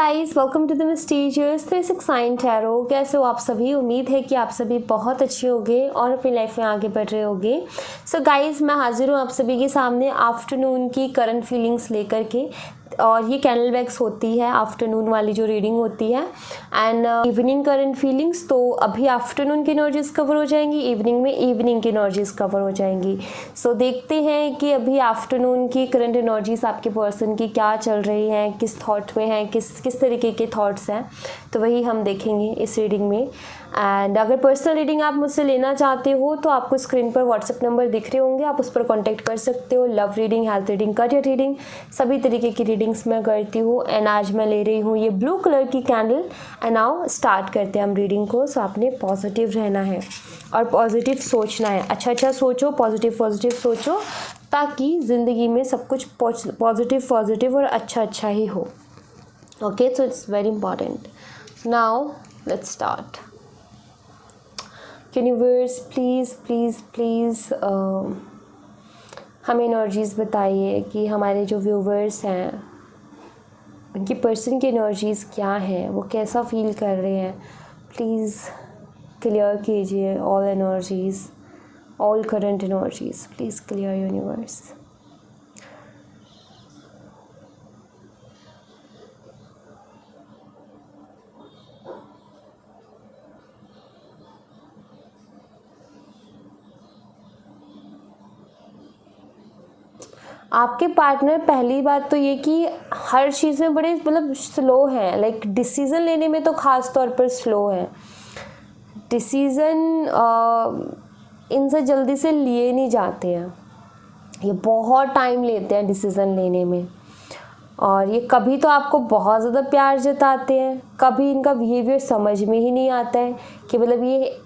Guys, welcome to the mysterious 369 tarot. कैसे हो आप सभी? उम्मीद है कि आप सभी बहुत अच्छे होंगे और अपनी लाइफ में आगे बढ़ रहे होंगे। सो गाइस, मैं हाजिर हूँ आप सभी के सामने आफ्टरनून की करंट फीलिंग्स लेकर के। और ये कैंडल बैग्स होती है आफ्टरनून वाली जो रीडिंग होती है, एंड इवनिंग करंट फीलिंग्स। तो अभी आफ्टरनून की एनर्जीज कवर हो जाएंगी, इवनिंग में इवनिंग की एनर्जीज कवर हो जाएंगी। सो देखते हैं कि अभी आफ्टरनून की करंट एनर्जीज आपके पर्सन की क्या चल रही हैं, किस थॉट में हैं, किस तरीके के थॉट्स हैं, तो वही हम देखेंगे इस रीडिंग में। एंड अगर पर्सनल रीडिंग आप मुझसे लेना चाहते हो तो आपको स्क्रीन पर व्हाट्सएप नंबर दिख रहे होंगे, आप उस पर कांटेक्ट कर सकते हो। Love reading, health reading, career reading, सभी तरीके की रीडिंग्स मैं करती हूँ। एंड आज मैं ले रही हूँ ये ब्लू कलर की कैंडल। एंड नाउ स्टार्ट करते हैं हम रीडिंग को। सो आपने पॉजिटिव रहना है और पॉजिटिव सोचना है। अच्छा सोचो, पॉजिटिव सोचो, ताकि ज़िंदगी में सब कुछ पॉजिटिव और अच्छा ही हो। Okay, so it's very important. Now let's start. Universe please हमें एनर्जीज़ बताइए कि हमारे जो व्यूवर्स हैं उनकी पर्सन की एनर्जीज़ क्या हैं, वो कैसा फील कर रहे हैं। प्लीज़ क्लियर कीजिए all energies, all current energies, please clear universe. आपके पार्टनर, पहली बात तो ये कि हर चीज़ में बड़े स्लो हैं, लाइक डिसीज़न लेने में तो ख़ास तौर पर स्लो है। डिसीज़न इनसे जल्दी से लिए नहीं जाते हैं, ये बहुत टाइम लेते हैं डिसीज़न लेने में। और ये कभी तो आपको बहुत ज़्यादा प्यार जताते हैं, कभी इनका बिहेवियर समझ में ही नहीं आता है कि ये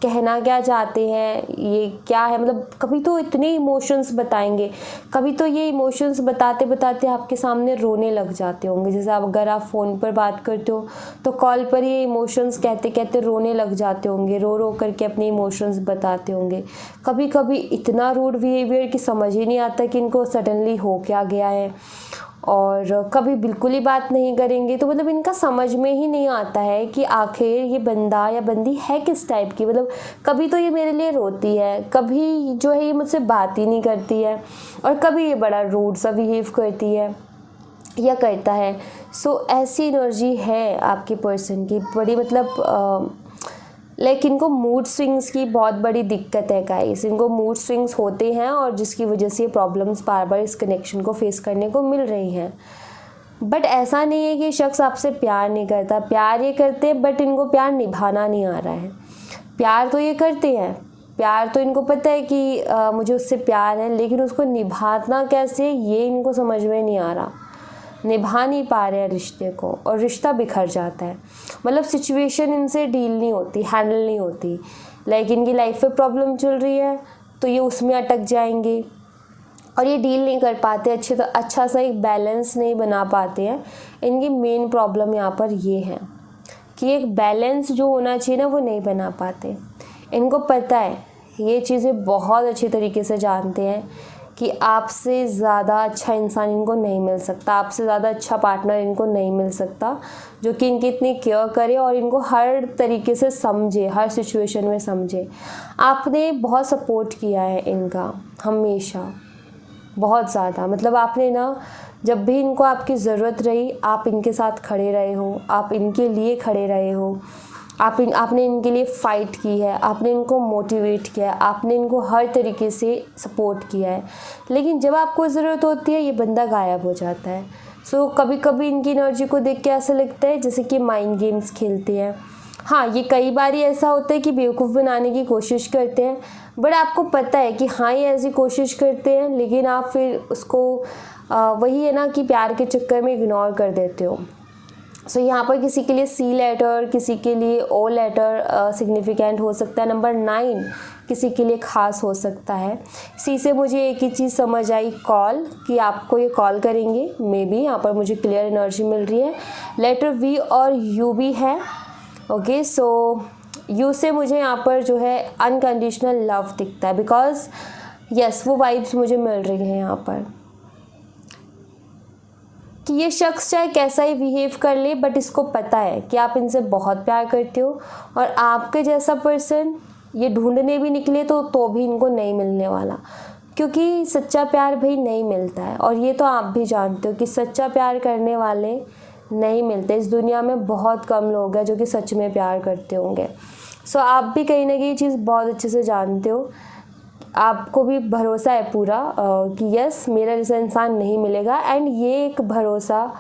कहना क्या चाहते हैं, ये क्या है। कभी तो इतने इमोशंस बताएंगे, कभी तो ये इमोशंस बताते बताते आपके सामने रोने लग जाते होंगे। जैसे अगर आप फ़ोन पर बात करते हो तो कॉल पर ये इमोशंस कहते कहते रोने लग जाते होंगे, रो करके अपने इमोशंस बताते होंगे। कभी कभी इतना रूड बिहेवियर कि समझ ही नहीं आता कि इनको सडनली हो क्या गया है। और कभी बिल्कुल ही बात नहीं करेंगे, तो इनका समझ में ही नहीं आता है कि आखिर ये बंदा या बंदी है किस टाइप की। कभी तो ये मेरे लिए रोती है, कभी जो है ये मुझसे बात ही नहीं करती है, और कभी ये बड़ा रूड सा बिहेव करती है या करता है। सो ऐसी एनर्जी है आपके पर्सन की बड़ी, लाइक इनको मूड स्विंग्स की बहुत बड़ी दिक्कत है गाइस। इनको मूड स्विंग्स होते हैं और जिसकी वजह से ये प्रॉब्लम्स बार बार इस कनेक्शन को फेस करने को मिल रही हैं। बट ऐसा नहीं है कि शख्स आपसे प्यार नहीं करता, प्यार ये करते हैं, बट इनको प्यार निभाना नहीं आ रहा है। प्यार तो ये करते हैं, प्यार तो इनको पता है कि मुझे उससे प्यार है, लेकिन उसको निभाना कैसे ये इनको समझ में नहीं आ रहा। निभा नहीं पा रहे हैं रिश्ते को, और रिश्ता बिखर जाता है। सिचुएशन इनसे डील नहीं होती, हैंडल नहीं होती। लाइक इनकी लाइफ में प्रॉब्लम चल रही है तो ये उसमें अटक जाएंगे और ये डील नहीं कर पाते अच्छा सा एक बैलेंस नहीं बना पाते हैं। इनकी मेन प्रॉब्लम यहाँ पर ये है कि एक बैलेंस जो होना चाहिए ना, वो नहीं बना पाते। इनको पता है, ये चीज़ें बहुत अच्छी तरीके से जानते हैं कि आपसे ज़्यादा अच्छा इंसान इनको नहीं मिल सकता, आपसे ज़्यादा अच्छा पार्टनर इनको नहीं मिल सकता जो कि इनकी इतनी केयर करे और इनको हर तरीके से समझे, हर सिचुएशन में समझे। आपने बहुत सपोर्ट किया है इनका हमेशा, बहुत ज़्यादा। आपने ना, जब भी इनको आपकी ज़रूरत रही आप इनके साथ खड़े रहे हो, आप इनके लिए खड़े रहे हो, आपने इनके लिए फ़ाइट की है, आपने इनको मोटिवेट किया है, आपने इनको हर तरीके से सपोर्ट किया है। लेकिन जब आपको ज़रूरत होती है ये बंदा गायब हो जाता है। सो कभी कभी इनकी एनर्जी को देख के ऐसा लगता है जैसे कि माइंड गेम्स खेलते हैं। हाँ, ये कई बार ऐसा होता है कि बेवकूफ़ बनाने की कोशिश करते हैं, बट आपको पता है कि हाँ ये ऐसी कोशिश करते हैं, लेकिन आप फिर उसको वही है ना कि प्यार के चक्कर में इग्नोर कर देते हो। सो यहाँ पर किसी के लिए सी लेटर, किसी के लिए ओ लेटर सिग्निफिकेंट हो सकता है। नंबर 9 किसी के लिए ख़ास हो सकता है। सी से मुझे एक ही चीज़ समझ आई, कॉल, कि आपको ये कॉल करेंगे। मे बी यहाँ पर मुझे क्लियर एनर्जी मिल रही है। लेटर वी और यू भी है। ओके, सो यू से मुझे यहाँ पर जो है अनकंडीशनल लव दिखता है, बिकॉज यस वो वाइब्स मुझे मिल रही हैं यहाँ पर। कि ये शख्स चाहे कैसा ही बिहेव कर ले, बट इसको पता है कि आप इनसे बहुत प्यार करते हो, और आपके जैसा पर्सन ये ढूंढने भी निकले तो भी इनको नहीं मिलने वाला, क्योंकि सच्चा प्यार भाई नहीं मिलता है। और ये तो आप भी जानते हो कि सच्चा प्यार करने वाले नहीं मिलते। इस दुनिया में बहुत कम लोग हैं जो कि सच में प्यार करते होंगे। सो आप भी कहीं ना कहीं ये चीज़ बहुत अच्छे से जानते हो, आपको भी भरोसा है पूरा कि यस मेरा जैसा इंसान नहीं मिलेगा, एंड ये एक भरोसा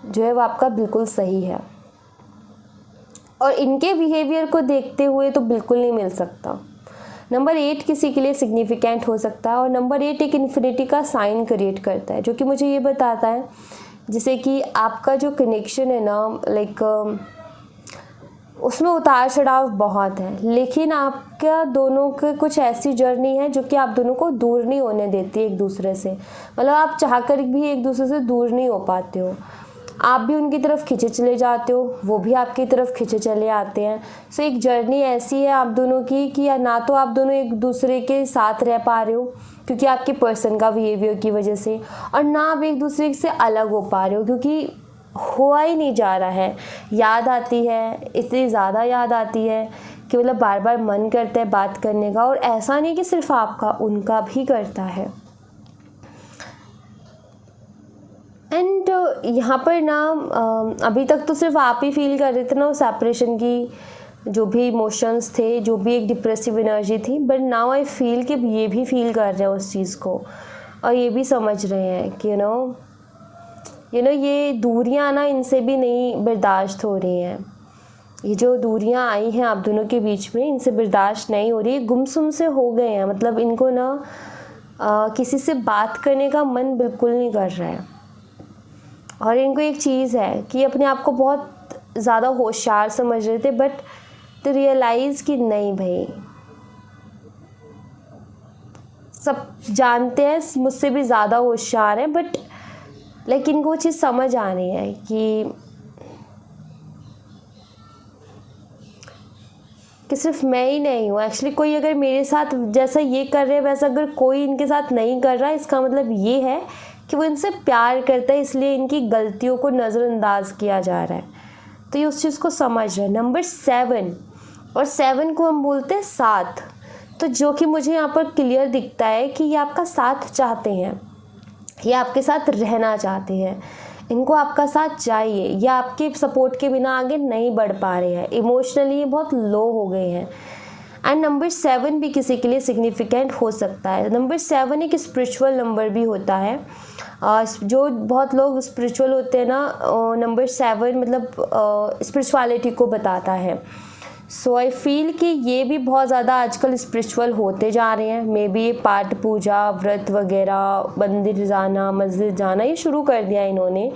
जो है वो आपका बिल्कुल सही है। और इनके बिहेवियर को देखते हुए तो बिल्कुल नहीं मिल सकता। नंबर 8 किसी के लिए सिग्निफिकेंट हो सकता है, और नंबर 8 एक इन्फिनिटी का साइन क्रिएट करता है, जो कि मुझे ये बताता है जैसे कि आपका जो कनेक्शन है ना, लाइक उसमें उतार चढ़ाव बहुत है, लेकिन आपका दोनों के कुछ ऐसी जर्नी है जो कि आप दोनों को दूर नहीं होने देती एक दूसरे से। मतलब आप चाहकर भी एक दूसरे से दूर नहीं हो पाते हो, आप भी उनकी तरफ खींचे चले जाते हो, वो भी आपकी तरफ खींचे चले आते हैं। सो एक जर्नी ऐसी है आप दोनों की कि या ना तो आप दोनों एक दूसरे के साथ रह पा रहे हो क्योंकि आपके पर्सन का बिहेवियर की वजह से, और ना आप एक दूसरे से अलग हो पा रहे हो क्योंकि हुआ ही नहीं जा रहा है। याद आती है, इतनी ज़्यादा याद आती है कि मतलब बार बार मन करता है बात करने का, और ऐसा नहीं कि सिर्फ आपका, उनका भी करता है। एंड यहाँ पर ना अभी तक तो सिर्फ आप ही फील कर रहे थे ना सेपरेशन की जो भी इमोशंस थे, जो भी एक डिप्रेसिव एनर्जी थी, बट नाउ आई फील कि ये भी फील कर रहे हैं उस चीज़ को, और ये भी समझ रहे हैं कि यू नो ये दूरियां ना इनसे भी नहीं बर्दाश्त हो रही हैं। ये जो दूरियां आई हैं आप दोनों के बीच में, इनसे बर्दाश्त नहीं हो रही, गुमसुम से हो गए हैं। मतलब इनको ना किसी से बात करने का मन बिल्कुल नहीं कर रहा है, और इनको एक चीज़ है कि अपने आप को बहुत ज़्यादा होशियार समझ रहे थे, बट तो रियलाइज़ कि नहीं भाई, सब जानते हैं मुझसे भी ज़्यादा होशियार है, बट लेकिन इनको वो चीज़ समझ आ रही है कि सिर्फ मैं ही नहीं हूँ। एक्चुअली कोई अगर मेरे साथ जैसा ये कर रहे हैं वैसा अगर कोई इनके साथ नहीं कर रहा है, इसका मतलब ये है कि वो इनसे प्यार करता है, इसलिए इनकी गलतियों को नज़रअंदाज किया जा रहा है। तो ये उस चीज़ को समझ रहे हैं। नंबर 7, और 7 को हम बोलते हैं साथ। तो जो कि मुझे यहाँ पर क्लियर दिखता है कि ये आपका साथ चाहते हैं, ये आपके साथ रहना चाहते हैं, इनको आपका साथ चाहिए, ये आपके सपोर्ट के बिना आगे नहीं बढ़ पा रहे हैं, इमोशनली ये बहुत लो हो गए हैं। एंड नंबर 7 भी किसी के लिए सिग्निफिकेंट हो सकता है। नंबर 7 एक स्पिरिचुअल नंबर भी होता है। जो बहुत लोग स्पिरिचुअल होते हैं ना, नंबर 7 मतलब स्पिरिचुअलिटी को बताता है। सो आई फील कि ये भी बहुत ज़्यादा आजकल स्पिरिचुअल होते जा रहे हैं। मे बी पाठ पूजा व्रत वगैरह, मंदिर जाना, मस्जिद जाना ये शुरू कर दिया इन्होंने।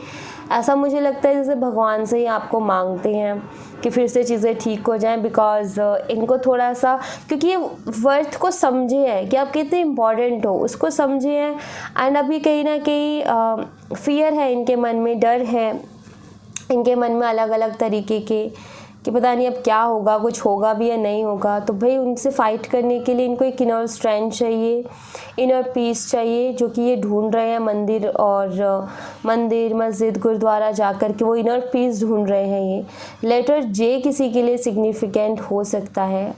ऐसा मुझे लगता है जैसे भगवान से ही आपको मांगते हैं कि फिर से चीज़ें ठीक हो जाएं, बिकॉज़ इनको थोड़ा सा, क्योंकि ये वर्थ को समझे हैं कि आप कितने इम्पॉर्टेंट हो, उसको समझे हैं। एंड अभी कहीं ना कहीं फियर है इनके मन में, डर है इनके मन में अलग अलग तरीके के, कि पता नहीं अब क्या होगा, कुछ होगा भी या नहीं होगा। तो भाई उनसे फ़ाइट करने के लिए इनको एक इनर स्ट्रेंथ चाहिए, इनर पीस चाहिए, जो कि ये ढूंढ रहे हैं मंदिर मस्जिद गुरुद्वारा जाकर के वो इनर पीस ढूंढ रहे हैं। ये लेटर जे किसी के लिए सिग्निफिकेंट हो सकता है।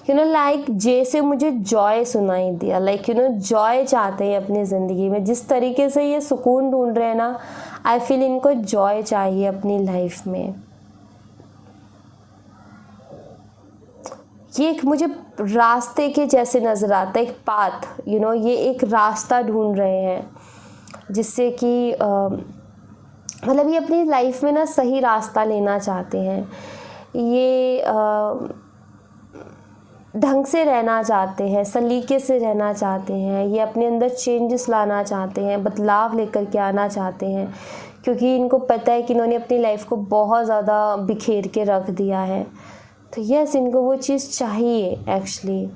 लाइक जे से मुझे जॉय सुनाई दिया, लाइक जॉय चाहते हैं अपनी ज़िंदगी में। जिस तरीके से ये सुकून ढूंढ रहे हैं ना, आई फील इनको जॉय चाहिए अपनी लाइफ में। ये एक मुझे रास्ते के जैसे नज़र आता है, एक पाथ, ये एक रास्ता ढूंढ रहे हैं जिससे कि मतलब ये अपनी लाइफ में ना सही रास्ता लेना चाहते हैं। ये ढंग से रहना चाहते हैं, सलीके से रहना चाहते हैं, ये अपने अंदर चेंजेस लाना चाहते हैं, बदलाव लेकर के आना चाहते हैं, क्योंकि इनको पता है कि इन्होंने अपनी लाइफ को बहुत ज़्यादा बिखेर के रख दिया है। तो यस, इनको वो चीज़ चाहिए एक्चुअली।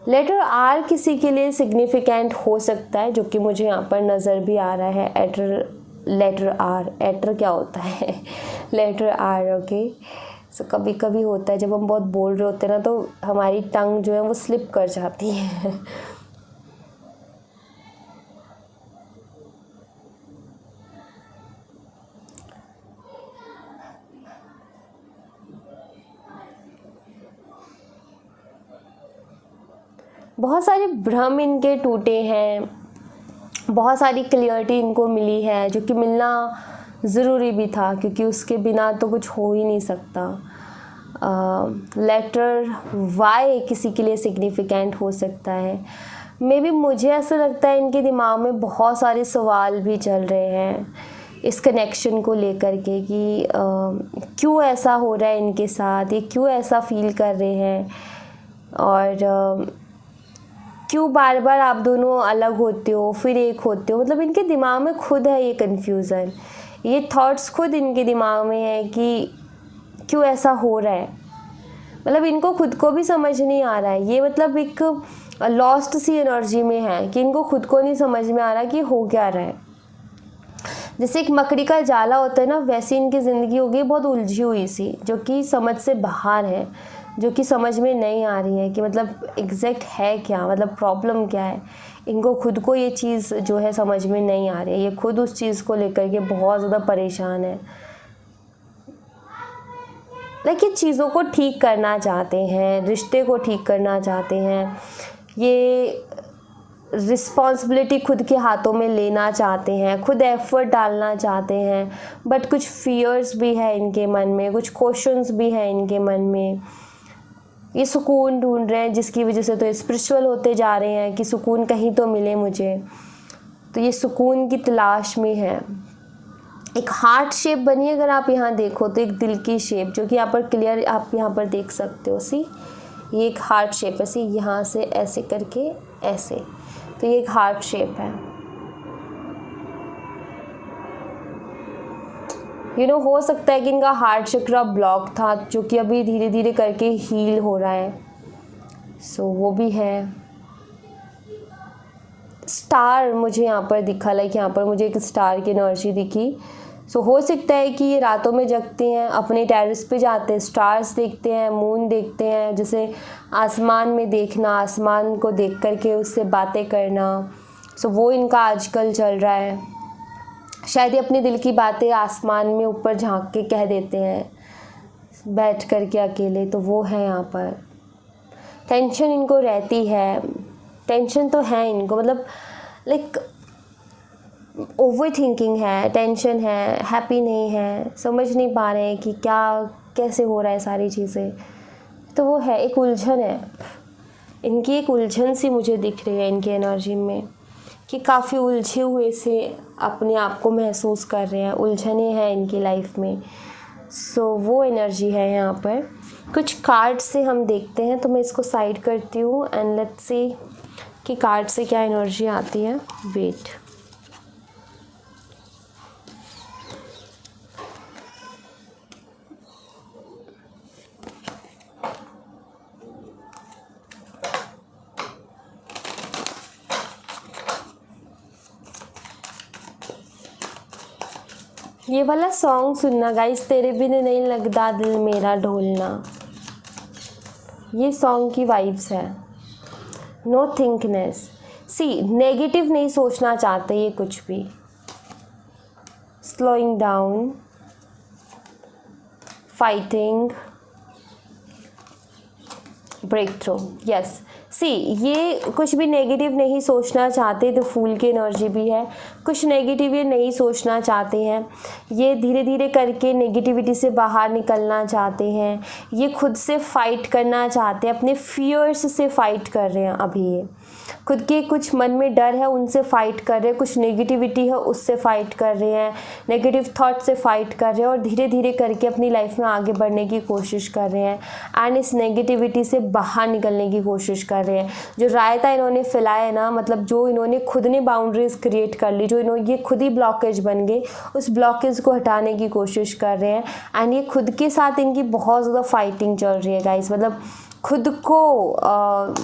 लेटर आर किसी के लिए सिग्निफिकेंट हो सकता है, जो कि मुझे यहाँ पर नज़र भी आ रहा है। लेटर आर, एटर क्या होता है लेटर आर, ओके। सो कभी कभी होता है जब हम बहुत बोल रहे होते हैं ना, तो हमारी टंग जो है वो स्लिप कर जाती है बहुत सारे भ्रम इनके टूटे हैं, बहुत सारी क्लियरिटी इनको मिली है, जो कि मिलना ज़रूरी भी था, क्योंकि उसके बिना तो कुछ हो ही नहीं सकता। लेटर वाई किसी के लिए सिग्निफिकेंट हो सकता है। मे बी मुझे ऐसा लगता है इनके दिमाग में बहुत सारे सवाल भी चल रहे हैं इस कनेक्शन को लेकर के, कि क्यों ऐसा हो रहा है इनके साथ, ये क्यों ऐसा फील कर रहे हैं, और क्यों बार बार आप दोनों अलग होते हो फिर एक होते हो। मतलब इनके दिमाग में खुद है ये कन्फ्यूज़न, ये थॉट्स खुद इनके दिमाग में है कि क्यों ऐसा हो रहा है। मतलब इनको खुद को भी समझ नहीं आ रहा है, ये मतलब एक लॉस्ट सी एनर्जी में है कि इनको खुद को नहीं समझ में आ रहा कि हो क्या रहा है। जैसे एक मकड़ी का जाला होता है ना, वैसी इनकी ज़िंदगी हो गई बहुत उलझी हुई सी, जो कि समझ से बाहर है, जो कि समझ में नहीं आ रही है कि मतलब एग्जैक्ट है क्या, मतलब प्रॉब्लम क्या है। इनको खुद को ये चीज़ जो है समझ में नहीं आ रही है, ये खुद उस चीज़ को लेकर के बहुत ज़्यादा परेशान है। ये चीज़ों को ठीक करना चाहते हैं, रिश्ते को ठीक करना चाहते हैं, ये रिस्पॉन्सिबिलिटी खुद के हाथों में लेना चाहते हैं, खुद एफर्ट डालना चाहते हैं, बट कुछ फियर्स भी है इनके मन में, कुछ क्वेश्चंस भी हैं इनके मन में। ये सुकून ढूंढ रहे हैं, जिसकी वजह से तो स्पिरिचुअल होते जा रहे हैं कि सुकून कहीं तो मिले मुझे। तो ये सुकून की तलाश में है। एक हार्ट शेप बनी है, अगर आप यहाँ देखो तो एक दिल की शेप, जो कि यहाँ पर क्लियर आप यहाँ पर देख सकते हो। सी ये एक हार्ट शेप है, सी यहाँ से ऐसे करके ऐसे, तो ये एक हार्ट शेप है। हो सकता है कि इनका हार्ट चक्र ब्लॉक था, जो कि अभी धीरे धीरे करके हील हो रहा है। सो वो भी है। स्टार मुझे यहाँ पर दिखा, यहाँ पर मुझे एक स्टार की एनर्जी दिखी। सो हो सकता है कि ये रातों में जगते हैं, अपने टेरेस पे जाते हैं, स्टार्स देखते हैं, मून देखते हैं, जैसे आसमान में देखना, आसमान को देख करके उससे बातें करना। सो वो इनका आजकल चल रहा है। शायद ये अपने दिल की बातें आसमान में ऊपर झांक के कह देते हैं बैठ कर के अकेले, तो वो है यहाँ पर। टेंशन इनको रहती है, टेंशन तो है इनको, मतलब ओवर थिंकिंग है, टेंशन है, हैप्पी नहीं है, समझ नहीं पा रहे हैं कि क्या कैसे हो रहा है सारी चीज़ें। तो वो है, एक उलझन है इनकी, एक उलझन सी मुझे दिख रही है इनकी एनर्जी में, कि काफ़ी उलझे हुए से अपने आप को महसूस कर रहे हैं, उलझने हैं इनकी लाइफ में। सो वो एनर्जी है यहाँ पर। कुछ कार्ड से हम देखते हैं, तो मैं इसको साइड करती हूँ एंड लेट्स सी कि कार्ड से क्या एनर्जी आती है। वेट, ये वाला सॉन्ग सुनना गाइस, तेरे बिन नहीं लगता दिल मेरा ढोलना। ये सॉन्ग की वाइब्स है। नो थिंकनेस, सी नेगेटिव नहीं सोचना चाहते ये कुछ भी। Slowing down, fighting, break through. Yes, see ये कुछ भी नेगेटिव नहीं सोचना चाहते, तो फूल की एनर्जी भी है। कुछ नेगेटिव ये नहीं सोचना चाहते हैं, ये धीरे धीरे करके नेगेटिविटी से बाहर निकलना चाहते हैं, ये खुद से फाइट करना चाहते हैं, अपने फियर्स से फाइट कर रहे हैं। अभी ये खुद के कुछ मन में डर है, उनसे फाइट कर रहे हैं, कुछ नेगेटिविटी है उससे फाइट कर रहे हैं, नेगेटिव थॉट से फाइट कर रहे हैं, और धीरे धीरे करके अपनी लाइफ में आगे बढ़ने की कोशिश कर रहे हैं एंड इस नेगेटिविटी से बाहर निकलने की कोशिश कर रहे हैं। जो रायता इन्होंने फैलाया है ना, मतलब जो इन्होंने खुद ने बाउंड्रीज क्रिएट कर ली, जो ये खुद ही ब्लॉकेज बन गए, उस ब्लॉकेज को हटाने की कोशिश कर रहे हैं। एंड ये खुद के साथ इनकी बहुत ज़्यादा फाइटिंग चल रही है गाइस। मतलब खुद को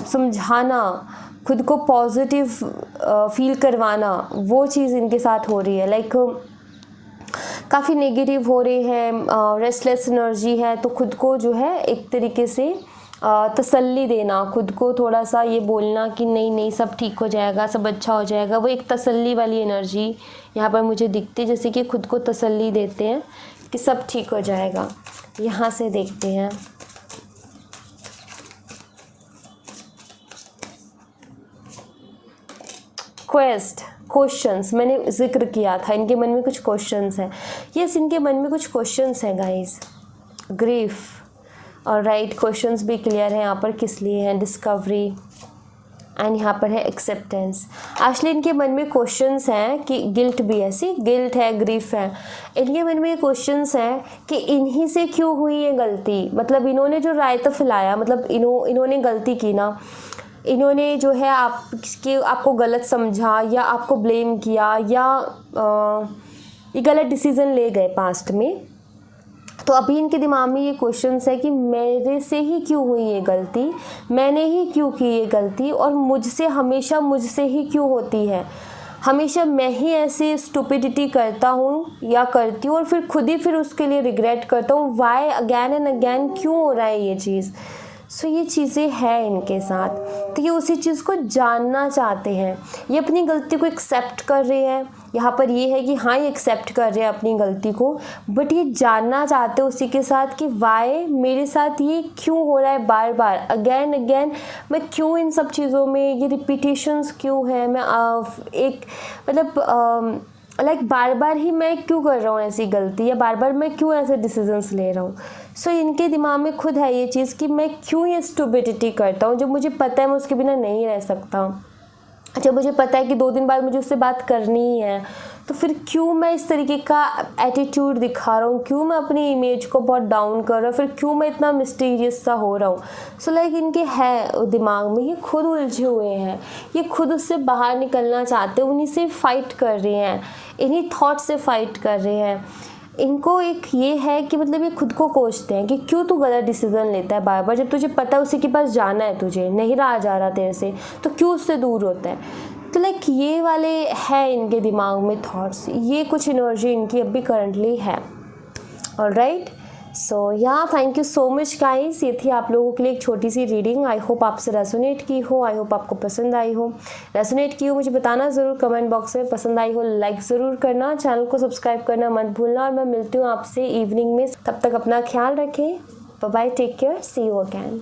समझाना, खुद को पॉजिटिव फील करवाना, वो चीज़ इनके साथ हो रही है। काफ़ी नेगेटिव हो रहे हैं, रेस्टलेस एनर्जी है, तो खुद को जो है एक तरीके से तसल्ली देना, खुद को थोड़ा सा ये बोलना कि नहीं नहीं सब ठीक हो जाएगा, सब अच्छा हो जाएगा, वो एक तसल्ली वाली एनर्जी यहाँ पर मुझे दिखती है, जैसे कि खुद को तसल्ली देते हैं कि सब ठीक हो जाएगा। यहाँ से देखते हैं। क्वेश्चंस मैंने जिक्र किया था, इनके मन में कुछ क्वेश्चंस हैं। यस, इनके मन में कुछ क्वेश्चंस हैं गाइस। ग्रीफ और राइट, क्वेश्चंस भी क्लियर है यहाँ पर किस लिए हैं। डिस्कवरी एंड यहाँ पर है एक्सेप्टेंस। एक्चुअली इनके मन में क्वेश्चंस हैं कि गिल्ट भी है, सी गिल्ट है, ग्रीफ है। इनके मन में क्वेश्चंस हैं कि इन्हीं से क्यों हुई ये गलती, मतलब इन्होंने जो रायता फैलाया, मतलब इन्होंने गलती की ना, इन्होंने जो है आपको गलत समझा या आपको ब्लेम किया या ये गलत डिसीज़न ले गए पास्ट में। तो अभी इनके दिमाग में ये क्वेश्चंस है कि मेरे से ही क्यों हुई ये गलती, मैंने ही क्यों की ये गलती, और हमेशा मुझसे ही क्यों होती है, हमेशा मैं ही ऐसे स्टुपिडिटी करता हूँ या करती हूँ और फिर खुद ही फिर उसके लिए रिग्रेट करता हूँ। वाई अगैन एंड अगैन, क्यों हो रहा है ये चीज़। सो ये चीज़ें हैं इनके साथ, तो ये उसी चीज़ को जानना चाहते हैं, ये अपनी गलती को एक्सेप्ट कर रहे हैं। यहाँ पर ये है कि हाँ, ये एक्सेप्ट कर रहे हैं अपनी गलती को, बट ये जानना चाहते हैं उसी के साथ कि वाई मेरे साथ ये क्यों हो रहा है, बार बार अगैन अगैन मैं क्यों इन सब चीज़ों में, ये रिपीटेशंस क्यों है, मैं एक मतलब लाइक बार बार ही मैं क्यों कर रहा हूँ ऐसी गलती, या बार बार मैं क्यों ऐसे डिसीजंस ले रहा हूँ। सो इनके दिमाग में खुद है ये चीज़ कि मैं क्यों ये स्टुपिडिटी करता हूँ, जब मुझे पता है मैं उसके बिना नहीं रह सकता, जब मुझे पता है कि 2 दिन बाद मुझे उससे बात करनी ही है, तो फिर क्यों मैं इस तरीके का एटीट्यूड दिखा रहा हूँ, क्यों मैं अपनी इमेज को बहुत डाउन कर रहा हूँ, फिर क्यों मैं इतना मिस्टीरियस सा हो रहा हूँ। सो लाइक इनके है दिमाग में, ये खुद उलझे हुए हैं, ये खुद उससे बाहर निकलना चाहते हैं, उन्हीं से फाइट कर रहे हैं, इन्हीं थॉट से फाइट कर रहे हैं। इनको एक ये है कि मतलब ये खुद को कोसते हैं कि क्यों तू गलत डिसीजन लेता है बार बार, जब तुझे पता है उसी के पास जाना है, तुझे नहीं रहा जा रहा तेरे से, तो क्यों उससे दूर होता है। तो लाइक ये वाले है इनके दिमाग में थॉट्स, ये कुछ एनर्जी इनकी अभी करंटली है। Alright, so thank you so much guys, ये थी आप लोगों के लिए एक छोटी सी रीडिंग। आई होप आपसे रेजोनेट की हो, आई होप आपको पसंद आई हो। रेजोनेट की हो मुझे बताना ज़रूर कमेंट बॉक्स में, पसंद आई हो लाइक ज़रूर करना, चैनल को सब्सक्राइब करना मत भूलना, और मैं मिलती हूँ आपसे इवनिंग में। तब तक अपना ख्याल रखें, bye bye, take care, see you again.